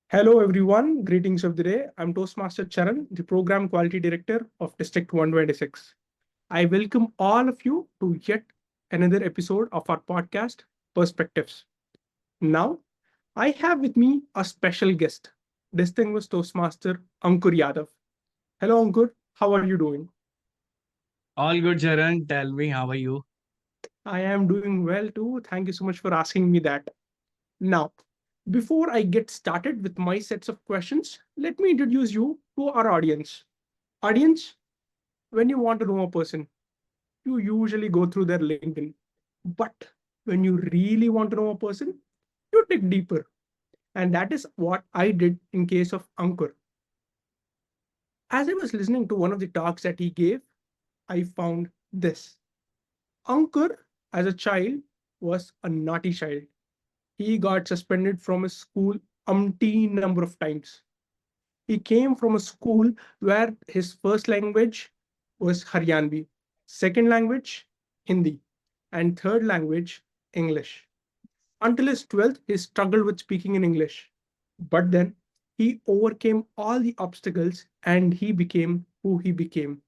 Hello, everyone. Greetings of the day. I'm Toastmaster Charan, the Program Quality Director of District 126. I welcome all of you to yet another episode of our podcast, Perspectives. Now, I have with me a special guest, distinguished Toastmaster Ankur Yadav. Hello, Ankur. How are you doing? All good, Charan. Tell me, how are you? I am doing well too. Thank you so much for asking me that. Now, before I get started with my sets of questions, let me introduce you to our audience. Audience, when you want to know a person, you usually go through their LinkedIn. But when you really want to know a person, you dig deeper. And that is what I did in case of Ankur. As I was listening to one of the talks that he gave, I found this. Ankur, as a child, was a naughty child. He got suspended from his school umpteen number of times. He came from a school where his first language was Haryanvi, second language, Hindi, and third language, English. Until his 12th, he struggled with speaking in English. But then he overcame all the obstacles and he became who he became.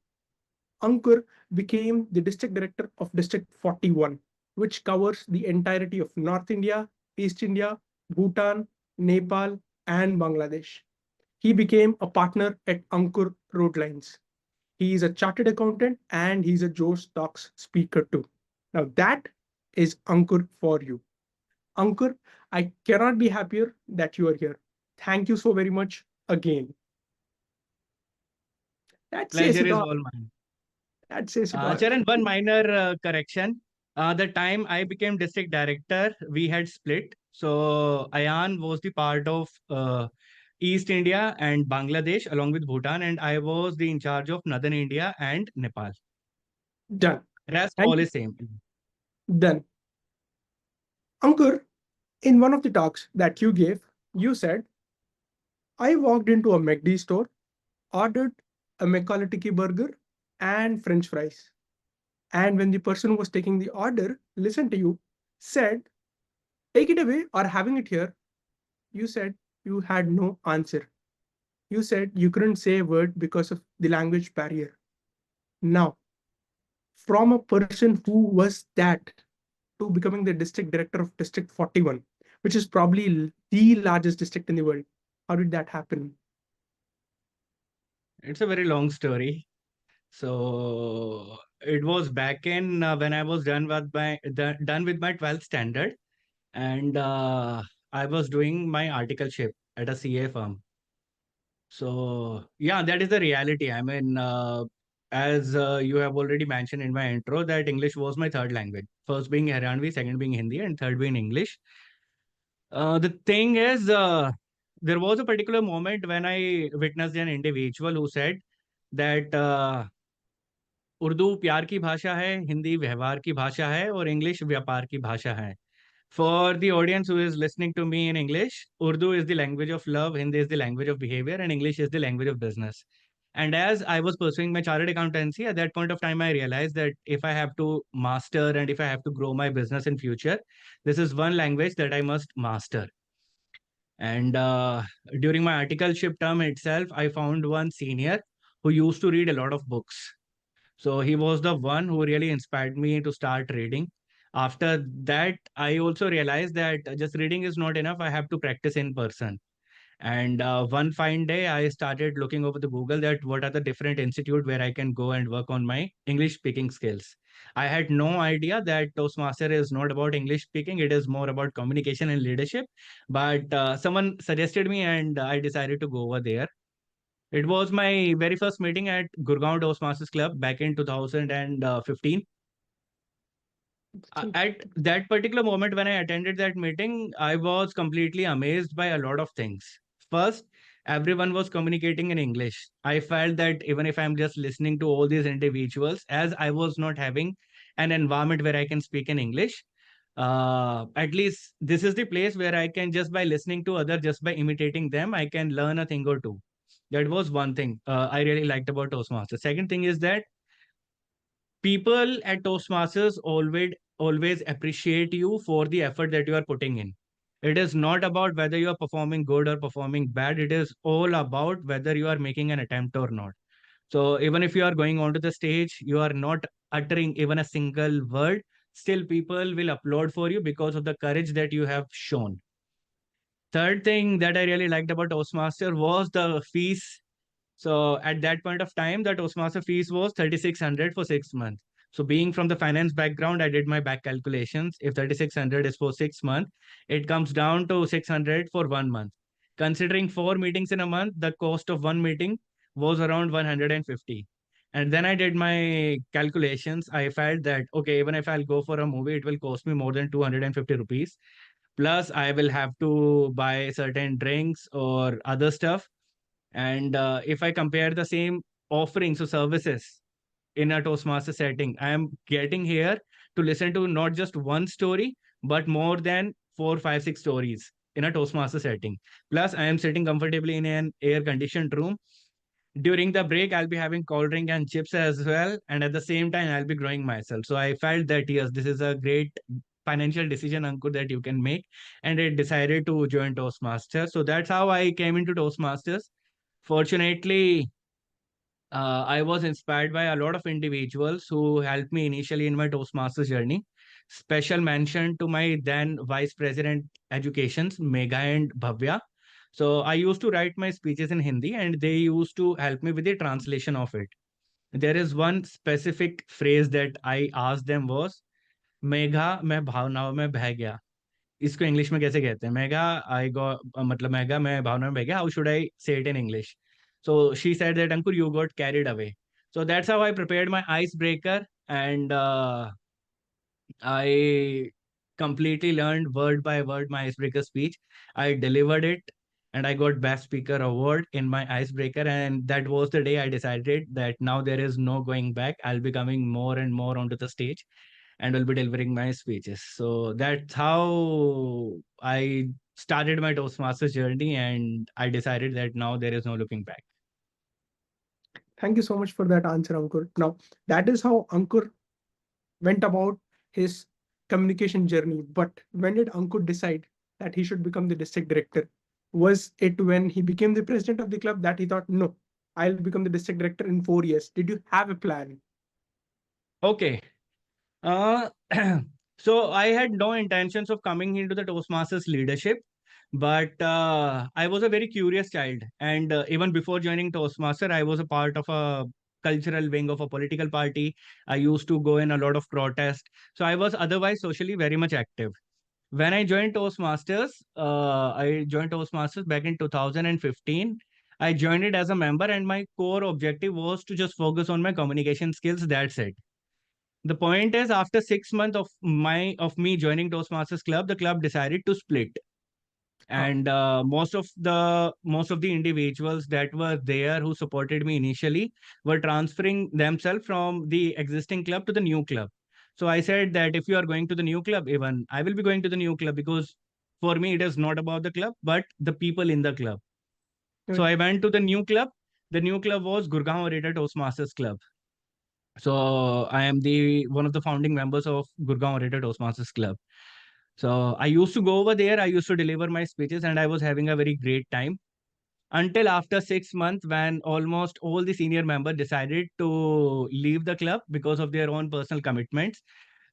Ankur became the district director of District 41, which covers the entirety of North India, East India, Bhutan, Nepal, and Bangladesh. He became a partner at Ankur Road Lines. He is a chartered accountant and he's a Joe Stocks speaker too. Now that is Ankur for you. Ankur, I cannot be happier that you are here. Thank you so very much again. That says Pleasure it is all. all mine. That says it all. Charan, one minor correction. The time I became district director, we had split. So Ayan was the part of East India and Bangladesh along with Bhutan, and I was the in charge of Northern India and Nepal. Done. Rest Thank all you. is same. Done. Ankur, in one of the talks that you gave, you said, I walked into a McD store, ordered a McCall Tiki burger and French fries. And when the person who was taking the order listened to you, said, take it away or having it here, you said you had no answer. You said you couldn't say a word because of the language barrier. Now, from a person who was that to becoming the district director of District 41, which is probably the largest district in the world, how did that happen? It's a very long story. So it was back in when I was done with my 12th standard, and I was doing my articleship at a CA firm. So yeah, that is the reality. I mean, as you have already mentioned in my intro, that English was my third language. First being Haryanvi, second being Hindi, and third being English. The thing is, there was a particular moment when I witnessed an individual who said that Urdu प्यार की भाषा है, हिंदी व्यवहार की भाषा है और English व्यापार की भाषा है. For the audience who is listening to me in English, Urdu is the language of love, Hindi is the language of behavior, and English is the language of business. And as I was pursuing my chartered accountancy, at that point of time, I realized that if I have to master and if I have to grow my business in future, this is one language that I must master. And during my articleship term itself, I found one senior who used to read a lot of books. So he was the one who really inspired me to start reading. After that, I also realized that just reading is not enough. I have to practice in person. And one fine day, I started looking over the Google that what are the different institute where I can go and work on my English speaking skills. I had no idea that Toastmaster is not about English speaking; it is more about communication and leadership. But someone suggested me, and I decided to go over there. It was my very first meeting at Gurgaon Toastmasters Club back in 2015. At that particular moment when I attended that meeting, I was completely amazed by a lot of things. First, everyone was communicating in English. I felt that even if I'm just listening to all these individuals, as I was not having an environment where I can speak in English, at least this is the place where I can just by listening to others, just by imitating them, I can learn a thing or two. That was one thing I really liked about Toastmasters. Second thing is that people at Toastmasters always appreciate you for the effort that you are putting in. It is not about whether you are performing good or performing bad. It is all about whether you are making an attempt or not. So even if you are going onto the stage, you are not uttering even a single word, still people will applaud for you because of the courage that you have shown. Third thing that I really liked about Toastmaster was the fees. So at that point of time, the Toastmaster fees was 3,600 for 6 months. So being from the finance background, I did my back calculations. If 3,600 is for 6 months, it comes down to 600 for 1 month. Considering 4 meetings in a month, the cost of one meeting was around 150. And then I did my calculations. I felt that, okay, even if I'll go for a movie, it will cost me more than 250 rupees. Plus, I will have to buy certain drinks or other stuff. And if I compare the same offerings or services in a Toastmaster setting, I am getting here to listen to not just one story, but more than four, five, six stories in a Toastmaster setting. Plus, I am sitting comfortably in an air conditioned room. During the break, I'll be having cold drink and chips as well. And at the same time, I'll be growing myself. So I felt that, yes, this is a great financial decision, Ankur, that you can make. And I decided to join Toastmasters. So that's how I came into Toastmasters. Fortunately, I was inspired by a lot of individuals who helped me initially in my Toastmasters journey. Special mention to my then Vice President Educations, Megha and Bhavya. So I used to write my speeches in Hindi and they used to help me with the translation of it. There is one specific phrase that I asked them was, Megha मैं भावनाओं में बह गया. इसको English में कैसे कहते हैं? मेगा आई गो मतलब मेगा मैं भावना में बह गया. हाउ शुड आई से it in English? So she said that, Ankur, you got carried away. So that's how I prepared my icebreaker, and I completely learned word by word my icebreaker speech. I delivered it, and I got Best Speaker award in my icebreaker. And that was the day I decided that now there is no going back. I'll be coming more and more onto the stage and will be delivering my speeches. So that's how I started my Toastmasters journey, and I decided that now there is no looking back. Thank you so much for that answer, Ankur. Now, that is how Ankur went about his communication journey. But when did Ankur decide that he should become the district director? Was it when he became the president of the club that he thought, no, I'll become the district director in 4 years? Did you have a plan? Okay. Uh, so I had no intentions of coming into the Toastmasters leadership, but I was a very curious child. And even before joining Toastmaster, I was a part of a cultural wing of a political party. I used to go in a lot of protest. So I was otherwise socially very much active. When I joined Toastmasters back in 2015. I joined it as a member, and my core objective was to just focus on my communication skills. That's it. The point is, after 6 months of me joining Toastmasters Club, the club decided to split, Ah, and most of the individuals that were there who supported me initially were transferring themselves from the existing club to the new club. So I said that if you are going to the new club, even I will be going to the new club, because for me it is not about the club but the people in the club. So right. I went to the new club. The new club was Gurgaon Orator Toastmasters Club. So I am the one of the founding members of Gurgaon Orator Toastmasters Club. So I used to go over there. I used to deliver my speeches, and I was having a very great time until after 6 months, when almost all the senior members decided to leave the club because of their own personal commitments.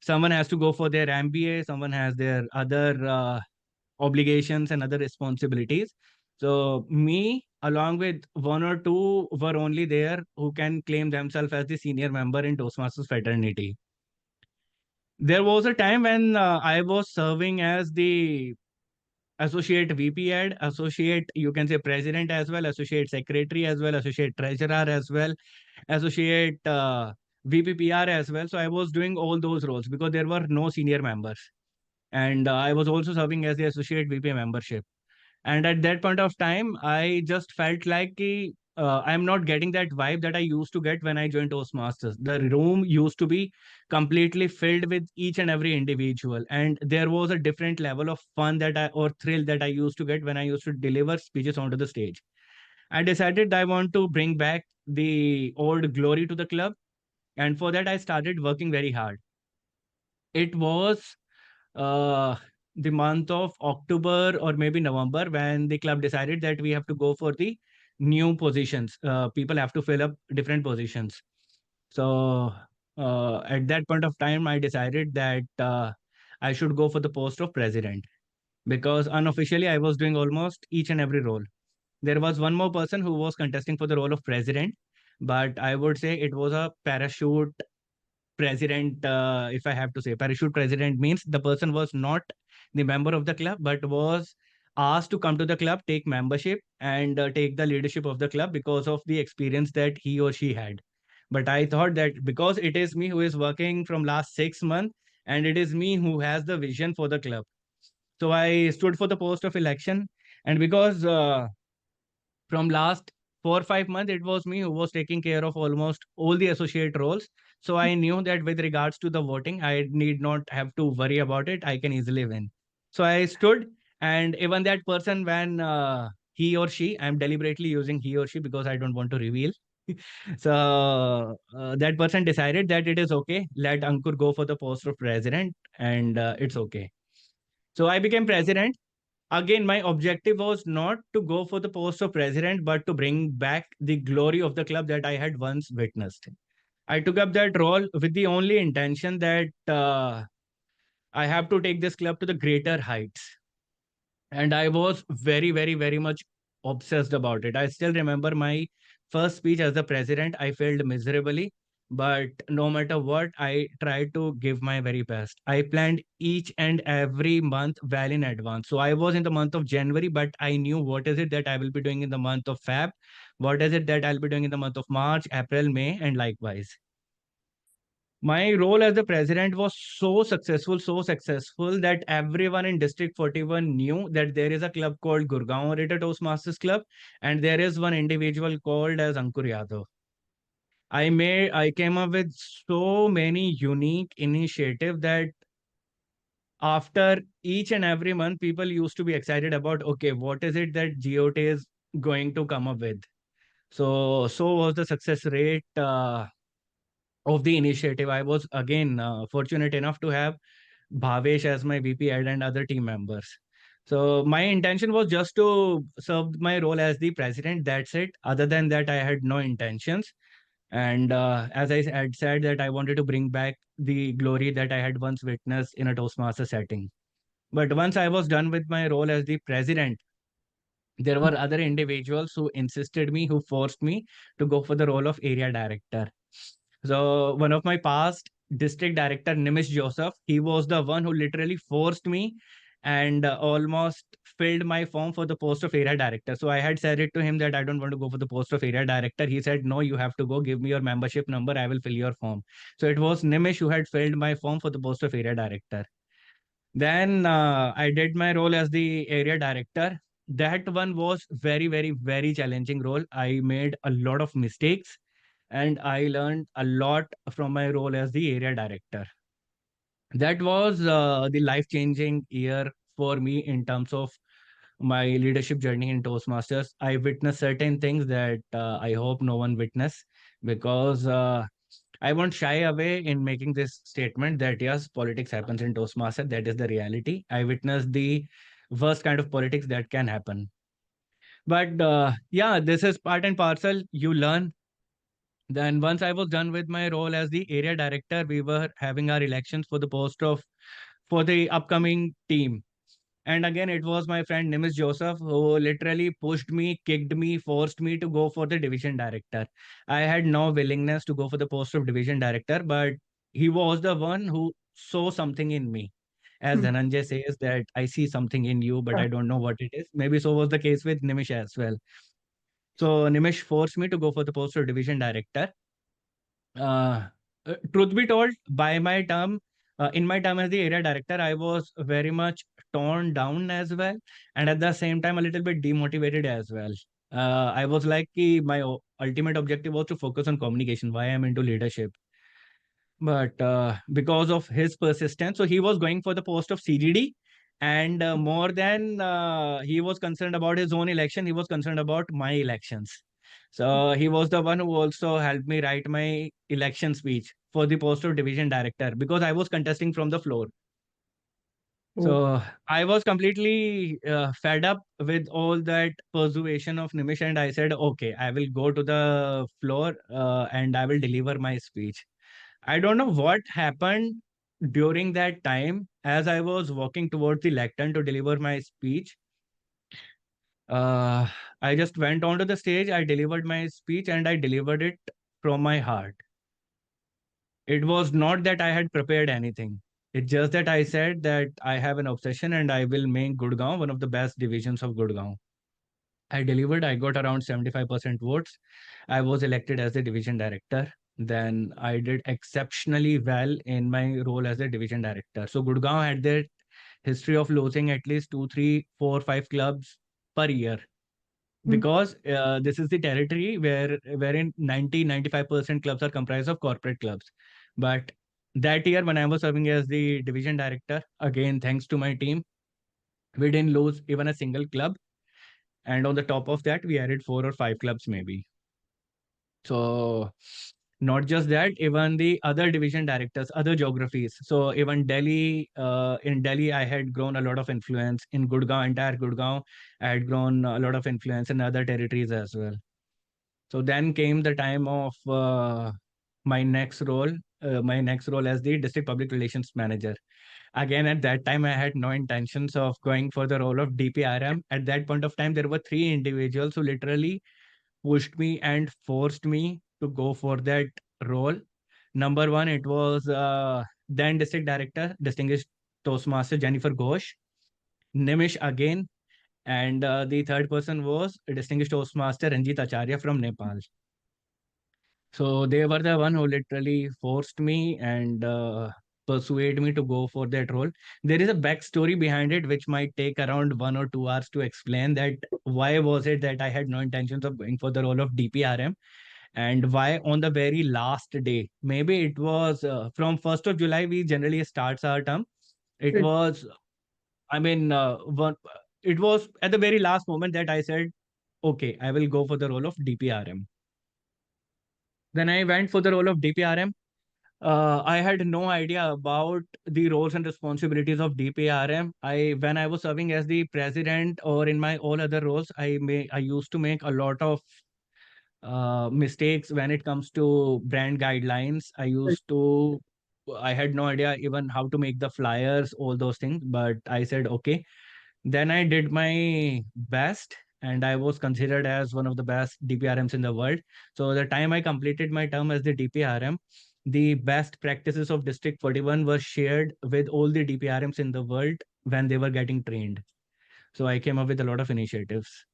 Someone has to go for their MBA. Someone has their other obligations and other responsibilities. So me, along with one or two, were only there who can claim themselves as the senior member in Toastmasters fraternity. There was a time when I was serving as the associate VP ad, associate, you can say president as well, associate secretary as well, associate treasurer as well, associate VPPR as well. So I was doing all those roles because there were no senior members. And I was also serving as the associate VP membership. And at that point of time, I just felt like I'm not getting that vibe that I used to get when I joined Toastmasters. The room used to be completely filled with each and every individual, and there was a different level of fun that I or thrill that I used to get when I used to deliver speeches onto the stage. I decided I want to bring back the old glory to the club, and for that I started working very hard. It was uh, the month of October or maybe November, when the club decided that we have to go for the new positions. People have to fill up different positions. So at that point of time, I decided that I should go for the post of president, because unofficially I was doing almost each and every role. There was one more person who was contesting for the role of president, but I would say it was a parachute president. If I have to say, parachute president means the person was not the member of the club, but was asked to come to the club, take membership, and take the leadership of the club because of the experience that he or she had. But I thought that because it is me who is working from last 6 months, and it is me who has the vision for the club, so I stood for the post of election. And because from last 4 or 5 months, it was me who was taking care of almost all the associate roles. So I knew that with regards to the voting, I need not have to worry about it. I can easily win. So I stood, and even that person, when he or she, I'm deliberately using he or she because I don't want to reveal. So that person decided that it is okay. Let Ankur go for the post of president, and it's okay. So I became president. Again, my objective was not to go for the post of president, but to bring back the glory of the club that I had once witnessed. I took up that role with the only intention that I have to take this club to the greater heights. And I was very, very, very much obsessed about it. I still remember my first speech as the president. I failed miserably, but no matter what, I tried to give my very best. I planned each and every month well in advance. So I was in the month of January, but I knew what is it that I will be doing in the month of Feb, what is it that I'll be doing in the month of March, April, May, and likewise. My role as the president was so successful that everyone in District 41 knew that there is a club called Gurgaon Orator Toastmasters Club, and there is one individual called as Ankur Yadav. I came up with so many unique initiative that after each and every month, people used to be excited about, okay, what is it that GOT is going to come up with? So was the success rate of the initiative. I was again fortunate enough to have Bhavesh as my VP head and other team members. So my intention was just to serve my role as the president. That's it. Other than that, I had no intentions. And as I had said, that I wanted to bring back the glory that I had once witnessed in a Toastmaster setting. But once I was done with my role as the president, there were other individuals who insisted me, who forced me to go for the role of area director. So one of my past district director, Nimish Joseph, he was the one who literally forced me and almost filled my form for the post of area director. So I had said it to him that I don't want to go for the post of area director. He said, no, you have to go. Give me your membership number. I will fill your form. So it was Nimish who had filled my form for the post of area director. Then I did my role as the area director. That one was very, very, very challenging role. I made a lot of mistakes and I learned a lot from my role as the area director. That was the life changing year for me in terms of my leadership journey in Toastmasters. I witnessed certain things that I hope no one witness, because I won't shy away in making this statement that yes, politics happens in Toastmaster. That is the reality. I witnessed the worst kind of politics that can happen. But yeah, this is part and parcel. You learn. Then once I was done with my role as the area director, we were having our elections for the post of for the upcoming team. And again, it was my friend Nimis Joseph who literally pushed me, kicked me, forced me to go for the division director. I had no willingness to go for the post of division director, but he was the one who saw something in me. As Hmm. Dhananjay says that I see something in you, but Yeah. I don't know what it is. Maybe so was the case with Nimish as well. So Nimish forced me to go for the post of division director. Uh, Truth be told, by my term, in my term as the area director, I was very much torn down as well, and at the same time, a little bit demotivated as well. I was like, ki my ultimate objective was to focus on communication. Why I'm into leadership, but because of his persistence, so he was going for the post of CGD, and more than he was concerned about his own election, he was concerned about my elections. So he was the one who also helped me write my election speech for the post of division director because I was contesting from the floor. Oh, So I was completely fed up with all that persuasion of Nimish, and I said, okay, I will go to the floor and I will deliver my speech. I don't know what happened during that time as I was walking towards the lectern to deliver my speech. Uh, I just went onto the stage, I delivered my speech, and I delivered it from my heart. It was not that I had prepared anything. It's just that I said that I have an obsession and I will make Gurgaon one of the best divisions of Gurgaon. I delivered, I got around 75% votes. I was elected as the division director. Then I did exceptionally well in my role as a division director. So Gurgaon had their history of losing at least two, three, four, five clubs per year, mm, because this is the territory wherein 90-95% clubs are comprised of corporate clubs. But that year when I was serving as the division director, again thanks to my team, we didn't lose even a single club, and on the top of that we added four or five clubs maybe. So not just that, even the other division directors, other geographies. So even Delhi, in Delhi, I had grown a lot of influence. In Gurgaon, entire Gurgaon, I had grown a lot of influence in other territories as well. So then came the time of my next role, my next role as the district public relations manager. Again, at that time, I had no intentions of going for the role of DPRM. At that point of time, there were three individuals who literally pushed me and forced me to go for that role. Number one, it was then district director, distinguished Toastmaster Jennifer Ghosh, Nimish again, and the third person was distinguished Toastmaster Ranjit Acharya from Nepal. So they were the one who literally forced me and persuade me to go for that role. There is a backstory behind it, which might take around 1 or 2 hours to explain that why was it that I had no intentions of going for the role of DPRM, and why on the very last day, maybe it was from 1st of July, we generally starts our term. It right. was, I mean, it was at the very last moment that I said, okay, I will go for the role of DPRM. Then I went for the role of DPRM. I had no idea about the roles and responsibilities of DPRM. When I was serving as the president or in my all other roles, I used to make a lot of mistakes when it comes to brand guidelines. Right. I had no idea even how to make the flyers, all those things. But I said, okay, then I did my best, and I was considered as one of the best DPRMs in the world. So the time I completed my term as the DPRM, the best practices of District 41 were shared with all the DPRMs in the world when they were getting trained. So I came up with a lot of initiatives.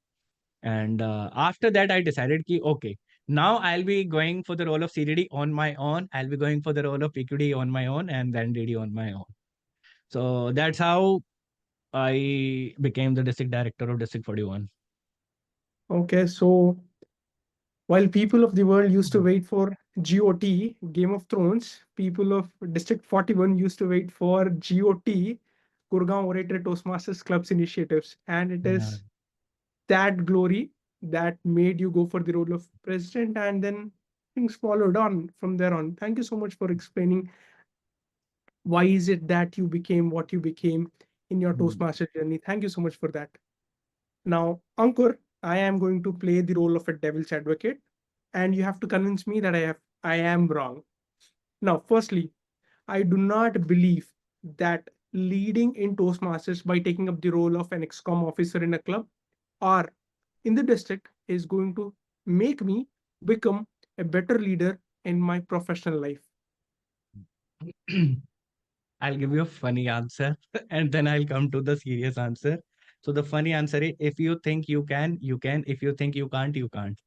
And after that, I decided ki, okay, now I'll be going for the role of CDD on my own. I'll be going for the role of PQD on my own, and then DD on my own. So that's how I became the district director of District 41. Okay, so while people of the world used to wait for GOT, Game of Thrones, people of District 41 used to wait for GOT, Gurgaon Orator Toastmasters Club's initiatives. And it Yeah. is that glory that made you go for the role of president, and then things followed on from there on. Thank you so much for explaining why is it that you became what you became in your Mm. Toastmaster journey. Thank you so much for that. Now, Ankur, I am going to play the role of a devil's advocate, and you have to convince me that I am wrong. Now, firstly, I do not believe that leading in Toastmasters by taking up the role of an excom officer in a club or in the district is going to make me become a better leader in my professional life. I'll give you a funny answer and then I'll come to the serious answer. So the funny answer is, if you think you can, you can. If you think you can't, you can't.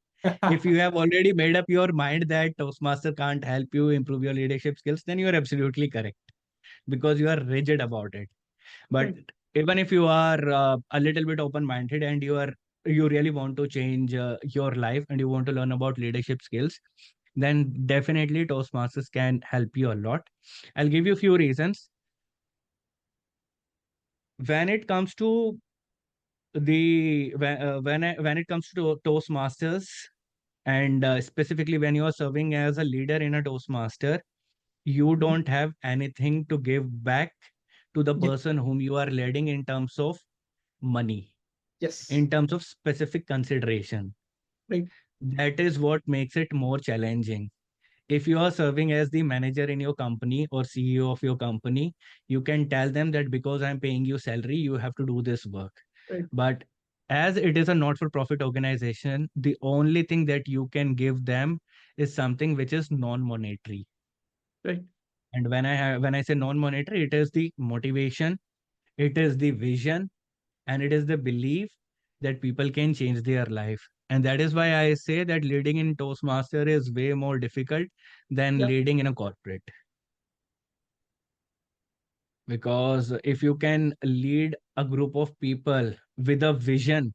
If you have already made up your mind that Toastmaster can't help you improve your leadership skills, then you are absolutely correct, because you are rigid about it. But Right. even if you are a little bit open minded and you really want to change your life and you want to learn about leadership skills, then definitely Toastmasters can help you a lot. I'll give you a few reasons. When it comes to when it comes to Toastmasters, and specifically when you are serving as a leader in a Toastmaster, you don't have anything to give back to the Yes. person whom you are leading in terms of money, Yes. in terms of specific consideration. Right. That is what makes it more challenging. If you are serving as the manager in your company or CEO of your company, you can tell them that because I'm paying you salary, you have to do this work. Right. But as it is a not for profit organization, the only thing that you can give them is something which is non monetary. Right. And when I say non monetary, it is the motivation, it is the vision, and it is the belief that people can change their life. And that is why I say that leading in Toastmaster is way more difficult than Yeah. leading in a corporate. Because if you can lead a group of people with a vision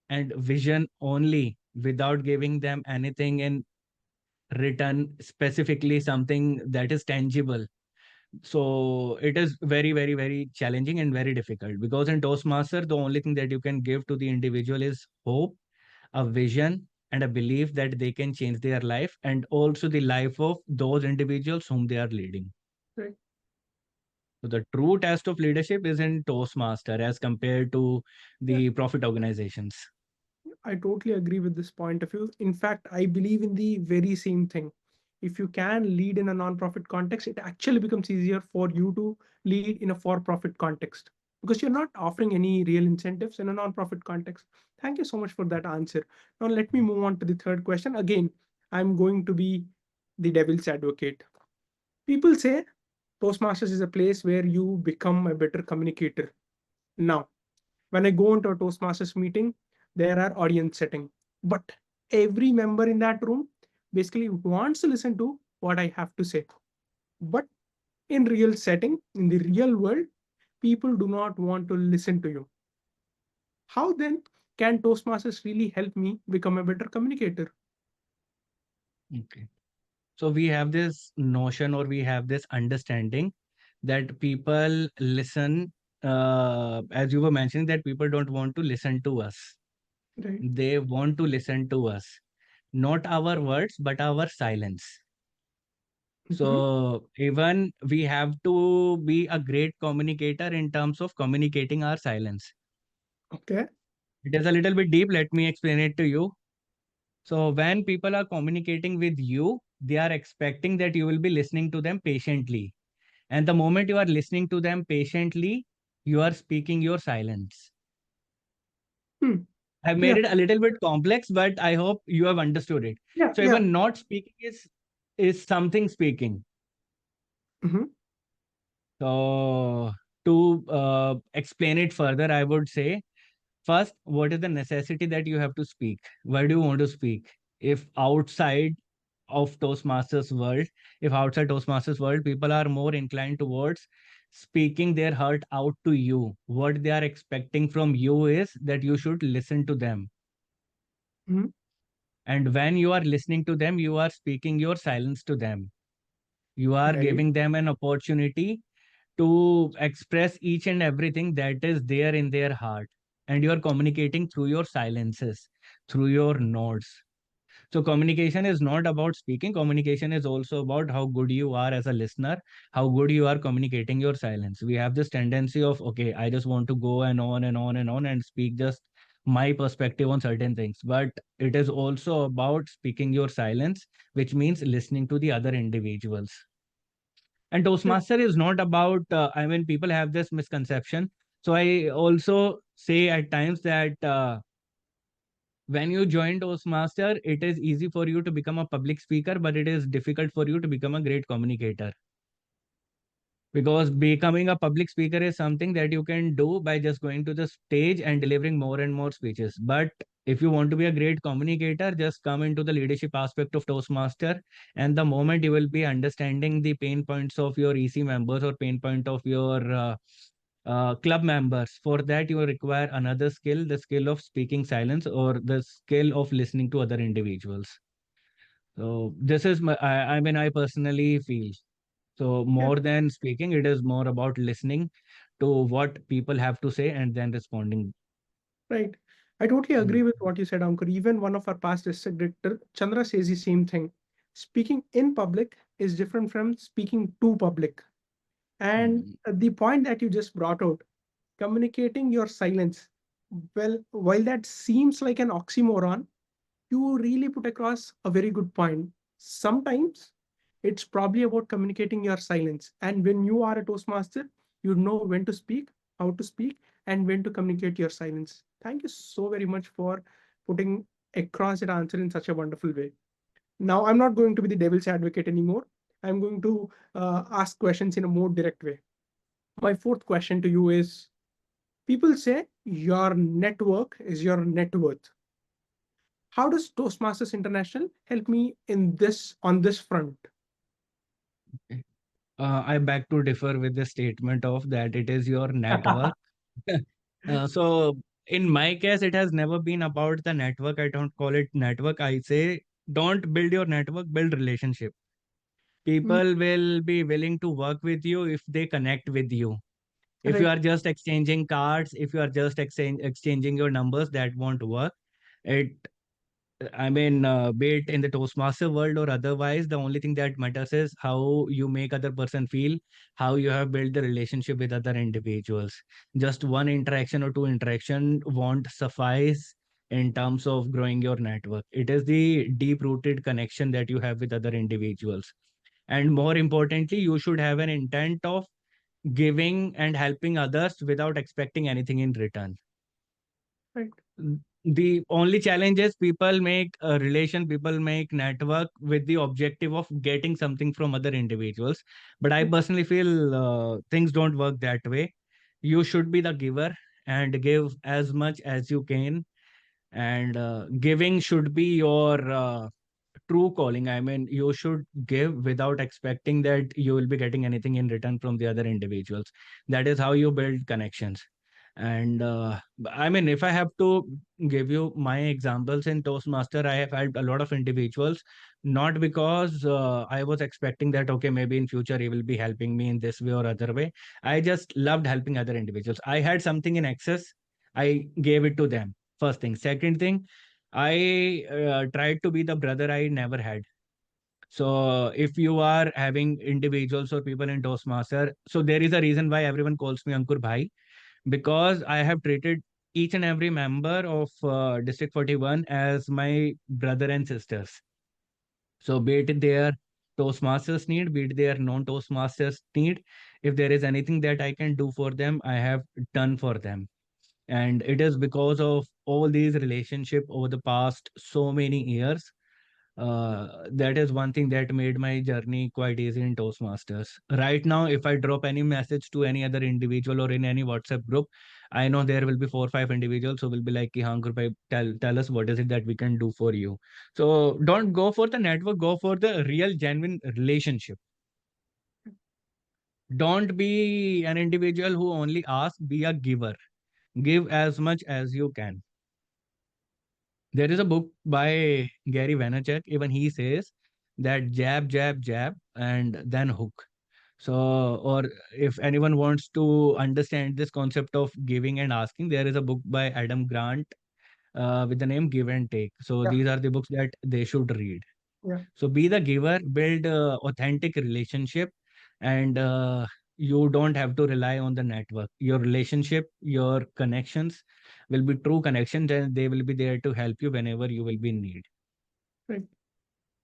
and vision only without giving them anything in return, specifically something that is tangible, so it is very, very, very challenging and very difficult. Because in Toastmaster, the only thing that you can give to the individual is hope, a vision, and a belief that they can change their life and also the life of those individuals whom they are leading. Right. So the true test of leadership is in Toastmaster as compared to Yeah. the profit organizations. I totally agree with this point of view. In fact, I believe in the very same thing. If you can lead in a non-profit context, it actually becomes easier for you to lead in a for-profit context because you're not offering any real incentives in a non-profit context. Thank you so much for that answer. Now let me move on to the third question. Again, I'm going to be the devil's advocate. People say Toastmasters is a place where you become a better communicator. Now, when I go into a Toastmasters meeting, there are audience setting, but every member in that room basically wants to listen to what I have to say. But in real setting, in the real world, people do not want to listen to you. How then can Toastmasters really help me become a better communicator? Okay. So we have this notion or we have this understanding that people listen, as you were mentioning, that people don't want to listen to us. Right. They want to listen to us, not our words, but our silence. Mhm. So even we have to be a great communicator in terms of communicating our silence. Okay. It is a little bit deep. Let me explain it to you. So when people are communicating with you, they are expecting that you will be listening to them patiently. And the moment you are listening to them patiently, you are speaking your silence. Hmm. I've Yeah. made it a little bit complex, but I hope you have understood it. Yeah. So Yeah. even not speaking is something speaking. Mhm. So to explain it further, I would say first, what is the necessity that you have to speak? Why do you want to speak? If outside of Toastmasters world, if outside Toastmasters world, people are more inclined towards speaking their heart out to you. What they are expecting from you is that you should listen to them. Mhm. And when you are listening to them, you are speaking your silence to them. You are Right. giving them an opportunity to express each and everything that is there in their heart. And you are communicating through your silences, through your nods. So communication is not about speaking. Communication is also about how good you are as a listener, how good you are communicating your silence. We have this tendency of, okay, I just want to go and on and on and on and speak just my perspective on certain things. But it is also about speaking your silence, which means listening to the other individuals. And Right. Toastmaster is not about, I mean, people have this misconception. So I also say at times that when you join Toastmaster, it is easy for you to become a public speaker, but it is difficult for you to become a great communicator. Because becoming a public speaker is something that you can do by just going to the stage and delivering more and more speeches. But if you want to be a great communicator, just come into the leadership aspect of Toastmaster. And the moment you will be understanding the pain points of your EC members or pain point of your club members, for that you require another skill, the skill of speaking silence or the skill of listening to other individuals. So this is I mean, I personally feel. So Yeah. more than speaking, it is more about listening to what people have to say and then responding. Right. I totally Mm. agree with what you said, Ankur. Even one of our past district director, Chandra, says the same thing. Speaking in public is different from speaking to public. And Mm. the point that you just brought out, communicating your silence, well, while that seems like an oxymoron, you really put across a very good point. Sometimes it's probably about communicating your silence. And when you are a Toastmaster, you know when to speak, how to speak, and when to communicate your silence. Thank you so very much for putting across that answer in such a wonderful way. Now, I'm not going to be the devil's advocate anymore. I'm going to ask questions in a more direct way. My fourth question to you is, people say your network is your net worth. How does Toastmasters International help me in this on this front? I beg to differ with the statement of that it is your network. So in my case, it has never been about the network. I don't call it network. I say don't build your network, build relationship. Mm, People will be willing to work with you if they connect with you. If you right, are just exchanging cards, if you are just exchanging your numbers, that won't work. It be it in the Toastmaster world or otherwise, the only thing that matters is how you make other person feel, how you have built the relationship with other individuals. Just one interaction or two interaction won't suffice in terms of growing your network. It is the deep-rooted connection that you have with other individuals. And more importantly, you should have an intent of giving and helping others without expecting anything in return. right. The only challenge is people make a relation, people make network with the objective of getting something from other individuals. But I personally feel things don't work that way. You should be the giver and give as much as you can, and giving should be your true calling. I mean, you should give without expecting that you will be getting anything in return from the other individuals. That is how you build connections. And I mean, if I have to give you my examples in Toastmaster, I have helped a lot of individuals, not because I was expecting that, okay, maybe in future he will be helping me in this way or other way. I just loved helping other individuals. I had something in excess, I gave it to them. First thing. Second thing, I tried to be the brother I never had. So if you are having individuals or people in Toastmaster, so there is a reason why everyone calls me Ankur Bhai, because I have treated each and every member of District 41 as my brother and sisters. So be it their Toastmasters need, be it their non-Toastmasters need, if there is anything that I can do for them, I have done for them. And it is because of all these relationship over the past so many years, that is one thing that made my journey quite easy in Toastmasters. Right now, if I drop any message to any other individual or in any WhatsApp group, I know there will be 4 or 5 individuals who will be like, "Ki, haan, Ankur bhai, tell us what is it that we can do for you." So don't go for the network, go for the real, genuine relationship. Don't be an individual who only asks, be a giver. Give as much as you can. There is a book by Gary Vaynerchuk. Even he says that jab, jab, jab, and then hook. So, or if anyone wants to understand this concept of giving and asking, there is a book by Adam Grant with the name Give and Take. So, Yeah, these are the books that they should read. yeah, So, be the giver, build authentic relationship, and you don't have to rely on the network. Your relationship, your connections will be true connections, and they will be there to help you whenever you will be in need. right.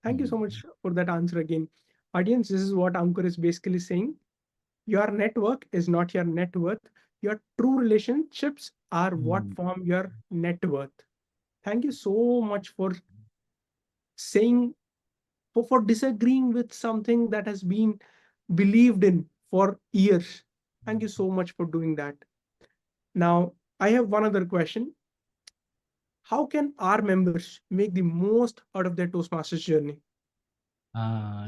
Thank you so Mm. much for that answer again. Audience, this is what Ankur is basically saying. Your network is not your net worth. Your true relationships are what Mm. form your net worth. Thank you so much for saying, for disagreeing with something that has been believed in for years. Thank you so much for doing that. Now, I have one other question. How can our members make the most out of their Toastmasters journey?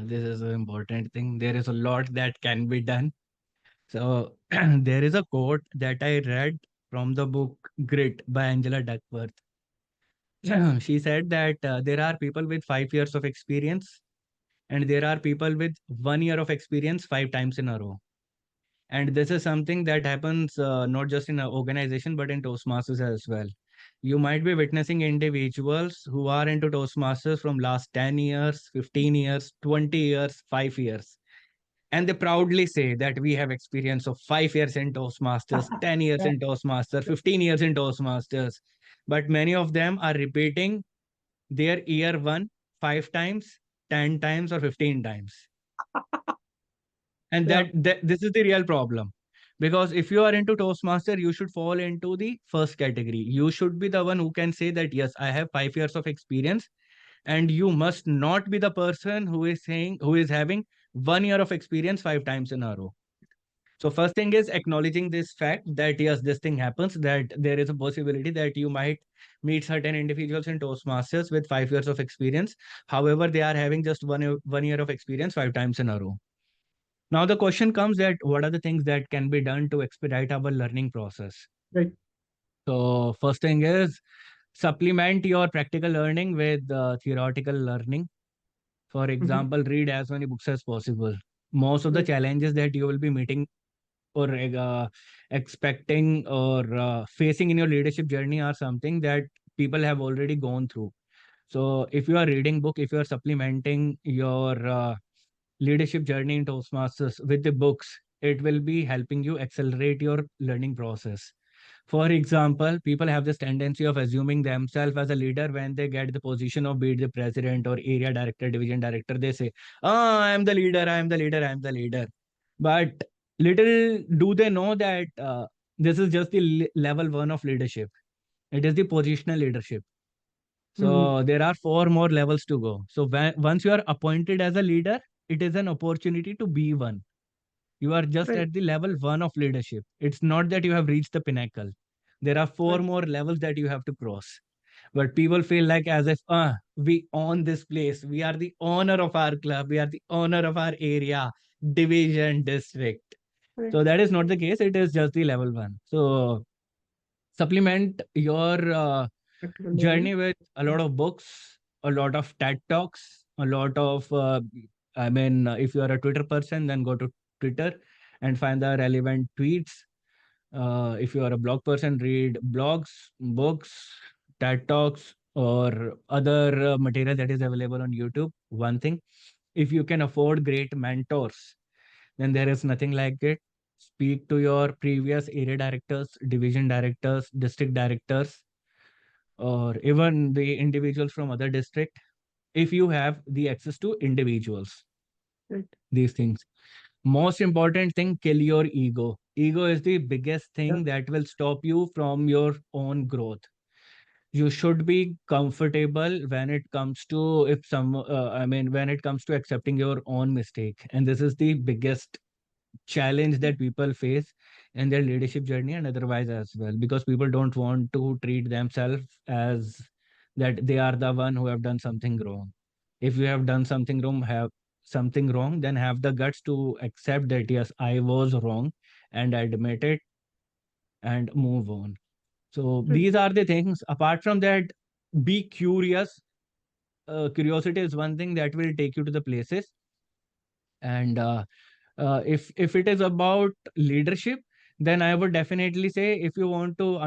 This is an important thing. There is a lot that can be done. So there is a quote that I read from the book Grit by Angela Duckworth. She said that there are people with 5 years of experience, and there are people with 1 year of experience 5 times in a row. And this is something that happens not just in an organization, but in Toastmasters as well. You might be witnessing individuals who are into Toastmasters from last 10 years, 15 years, 20 years, 5 years. And they proudly say that we have experience of 5 years in Toastmasters, 10 years Yeah, in Toastmasters, 15 years in Toastmasters. But many of them are repeating their year one 5 times, 10 times, or 15 times. And yeah, that this is the real problem. Because if you are into Toastmaster, you should fall into the first category. You should be the one who can say that, yes, I have 5 years of experience. And you must not be the person who is saying, who is having 1 year of experience 5 times in a row. So first thing is acknowledging this fact that yes, this thing happens, that there is a possibility that you might meet certain individuals in Toastmasters with 5 years of experience. However, they are having just 1 year of experience 5 times in a row. Now the question comes that what are the things that can be done to expedite our learning process? right. So first thing is supplement your practical learning with theoretical learning. For Mhm. example, read as many books as possible. Most of the Right, challenges that you will be meeting or expecting or facing in your leadership journey are something that people have already gone through. So if you are reading book, if you are supplementing your leadership journey in Toastmasters with the books, it will be helping you accelerate your learning process. For example, people have this tendency of assuming themselves as a leader when they get the position of be it the president or area director, division director. They say, "Oh, I am the leader. I am the leader. I am the leader." But little do they know that this is just the level one of leadership. It is the positional leadership. mhm. So there are four more levels to go. So once you are appointed as a leader, it is an opportunity to be one. You are just Right, at the level one of leadership. It's not that you have reached the pinnacle. There are four right, more levels that you have to cross. But people feel like as if, we own this place. We are the owner of our club. We are the owner of our area, division, district. right. So that is not the case. It is just the level one. So supplement your Practical learning. journey with a lot of books, a lot of TED Talks, a lot of, if you are a Twitter person, then go to Twitter and find the relevant tweets. If you are a blog person, read blogs, books, TED Talks, or other material that is available on YouTube. One thing, if you can afford great mentors, then there is nothing like it. Speak to your previous area directors, division directors, district directors, or even the individuals from other district if you have the access to individuals. Right. These things, most important thing, kill your ego is the biggest Yeah. thing that will stop you from your own growth. You should be comfortable when it comes to if some when it comes to accepting your own mistake, and this is the biggest challenge that people face in their leadership journey and otherwise as well, because people don't want to treat themselves as that they are the one who have done something wrong. If you have done something wrong, then have the guts to accept that yes, I was wrong, and admit it and move on. So Right. these are the things. Apart from that, be curious. Curiosity is one thing that will take you to the places. And if it is about leadership, then I would definitely say if you want to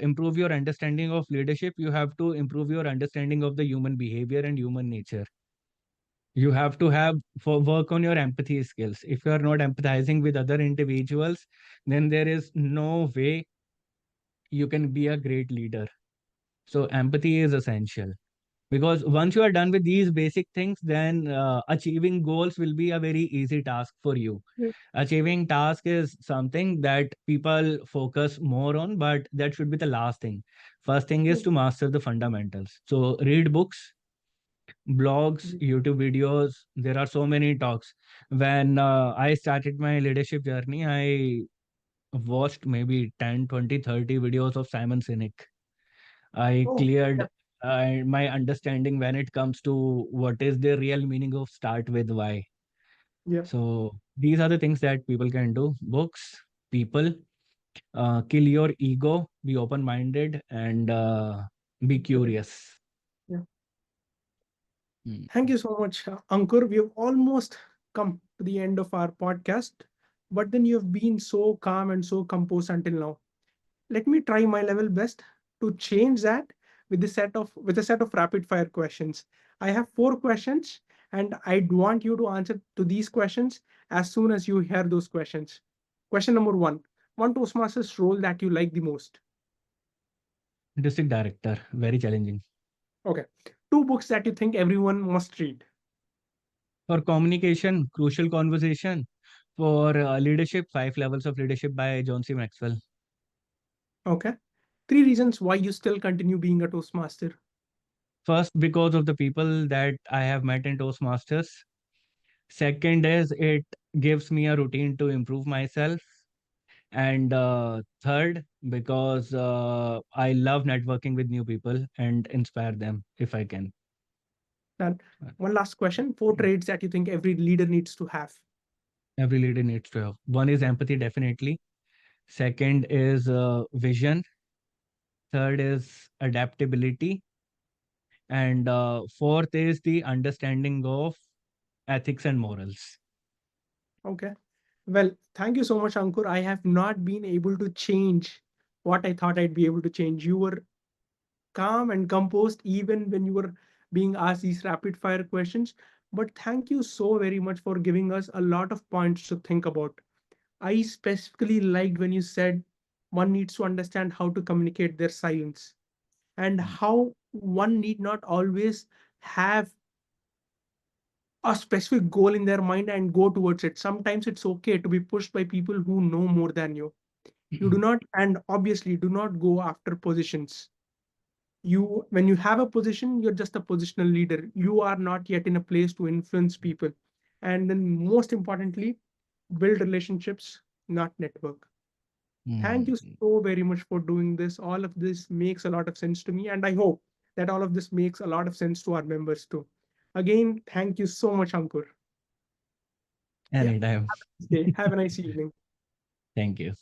improve your understanding of leadership, you have to improve your understanding of the human behavior and human nature. You have to have for work on your empathy skills. If you are not empathizing with other individuals, then there is no way you can be a great leader. So empathy is essential, because once you are done with these basic things, then achieving goals will be a very easy task for you. Right. Achieving task is something that people focus more on, but that should be the last thing. First thing is Right. to master the fundamentals. So read books, blogs, Mhm. YouTube videos. There are so many talks. When I started my leadership journey, I watched maybe 10, 20, 30 videos of Simon Sinek. I Oh, yeah. cleared my understanding when it comes to what is the real meaning of start with why. Yeah. So these are the things that people can do. Books, people, kill your ego, be open minded, and be Correct. curious. Yeah. Mm. Thank you so much, Ankur. We have almost come to the end of our podcast, but then you have been so calm and so composed until now. Let me try my level best to change that with a set of rapid fire questions. I have four questions, and I'd want you to answer to these questions as soon as you hear those questions. Question number one Toastmasters role that you like the most. District director, very challenging. Okay. Two books that you think everyone must read. For communication, crucial conversation. For leadership, Five Levels of Leadership by John C. Maxwell. Okay. Three reasons why you still continue being a Toastmaster. First, because of the people that I have met in Toastmasters. Second is it gives me a routine to improve myself. And third, because I love networking with new people and inspire them if I can. And Uh, one last question. Four traits that you think every leader needs to have. Every leader needs to have. One is empathy, definitely. Second is vision. Third is adaptability. And fourth is the understanding of ethics and morals. Okay. Well, thank you so much, Ankur. I have not been able to change what I thought I'd be able to change. You were calm and composed even when you were being asked these rapid fire questions. But thank you so very much for giving us a lot of points to think about. I specifically liked when you said one needs to understand how to communicate their silence and Mm, how one need not always have a specific goal in their mind and go towards it. Sometimes it's okay to be pushed by people who know more than you. You do not, and obviously do not go after positions. You, when you have a position, you're just a positional leader. You are not yet in a place to influence people. And then most importantly, build relationships, not network. Thank you mm. so very much for doing this. All of this makes a lot of sense to me, and I hope that all of this makes a lot of sense to our members too. Again, thank you so much, Ankur. Yeah, Anytime. have a nice day. Have a nice evening. Thank you.